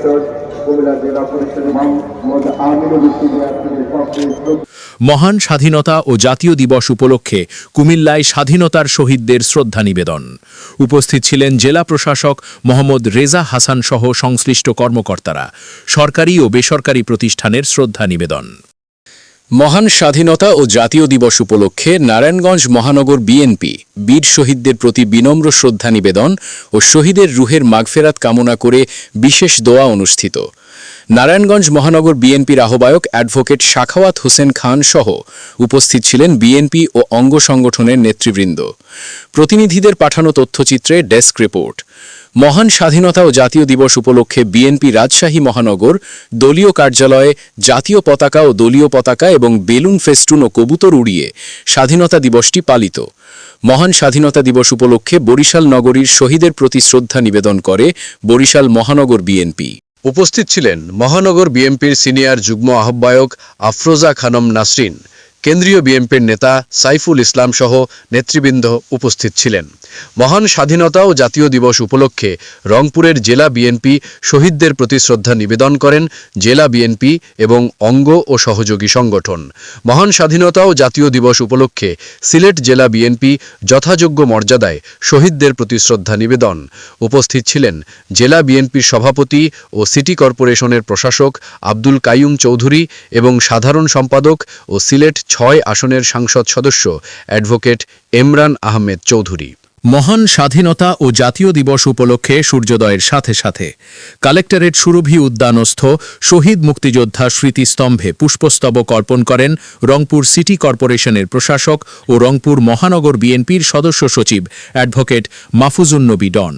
পরিষদ কুমিল্লা জেলা পরিষদ মোহাম্মদ আমিনুল ইসলামের পক্ষে মহান স্বাধীনতা ও জাতীয় দিবস উপলক্ষে কুমিল্লায় স্বাধীনতার শহীদদের শ্রদ্ধা নিবেদন। উপস্থিত ছিলেন জেলা প্রশাসক মোহাম্মদ রেজা হাসান সহ সংশ্লিষ্ট কর্মকর্তারা। সরকারি ও বেসরকারি প্রতিষ্ঠানের শ্রদ্ধা নিবেদন। মহান স্বাধীনতা ও জাতীয় দিবস উপলক্ষে নারায়ণগঞ্জ মহানগর বিএনপি বীর শহীদদের প্রতি বিনম্র শ্রদ্ধা নিবেদন ও শহীদের রুহের মাগফেরাত কামনা করে বিশেষ দোয়া অনুষ্ঠিত। নারায়ণগঞ্জ মহানগর বিএনপির আহ্বায়ক অ্যাডভোকেট সাখাওয়াত হোসেন খান সহ উপস্থিত ছিলেন বিএনপি ও অঙ্গ সংগঠনের নেতৃবৃন্দ। প্রতিনিধিদের পাঠানো তথ্যচিত্রে ডেস্ক রিপোর্ট। মহান স্বাধীনতা ও জাতীয় দিবস উপলক্ষে বিএনপি রাজশাহী মহানগর দলীয় কার্যালয়ে জাতীয় পতাকা ও দলীয় পতাকা এবং বেলুন ফেস্টুন ও কবুতর উড়িয়ে স্বাধীনতা দিবসটি পালিত। মহান স্বাধীনতা দিবস উপলক্ষে বরিশাল নগরীর শহীদের প্রতি শ্রদ্ধা নিবেদন করে বরিশাল মহানগর বিএনপি। উপস্থিত ছিলেন মহানগর বিএনপির সিনিয়র যুগ্ম আহ্বায়ক আফরোজা খানম নাসরিন, কেন্দ্রীয় বিএনপির নেতা সাইফুল ইসলাম সহ নেতৃবৃন্দ উপস্থিত ছিলেন। মহান স্বাধীনতা ও জাতীয় দিবস উপলক্ষে রংপুরের জেলা বিএনপি শহীদদের প্রতি শ্রদ্ধা নিবেদন করেন জেলা বিএনপি এবং অঙ্গ ও সহযোগী সংগঠন। মহান স্বাধীনতা ও জাতীয় দিবস উপলক্ষে সিলেট জেলা বিএনপি যথাযোগ্য মর্যাদায় শহীদদের প্রতি শ্রদ্ধা নিবেদন। উপস্থিত ছিলেন জেলা বিএনপির সভাপতি ও সিটি কর্পোরেশনের প্রশাসক আব্দুল কাইয়ুম চৌধুরী এবং সাধারণ সম্পাদক ও সিলেট ৬ আসনের সংসদ সদস্য অ্যাডভোকেট এমরান আহমেদ চৌধুরী। মহান স্বাধীনতা ও জাতীয় দিবস উপলক্ষে সূর্যোদয়ের সাথে সাথে কালেক্টরেট সুরভি উদ্যানস্থ শহীদ মুক্তিযোদ্ধা স্মৃতিস্তম্ভে পুষ্পস্তবক অর্পণ করেন রংপুর সিটি কর্পোরেশনের প্রশাসক ও রংপুর মহানগর বিএনপির সদস্য সচিব অ্যাডভোকেট মাহফুজুন্নবী ডন।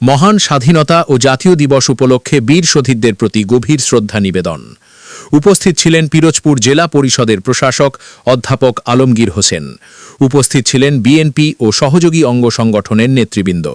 মহান স্বাধীনতা ও জাতীয় দিবস উপলক্ষে বীর শহীদদের প্রতি গভীর শ্রদ্ধা নিবেদন। উপস্থিত ছিলেন পিরোজপুর জেলা পরিষদের প্রশাসক অধ্যাপক আলমগীর হোসেন। উপস্থিত ছিলেন বিএনপি ও সহযোগী অঙ্গ সংগঠনের নেতৃবৃন্দ।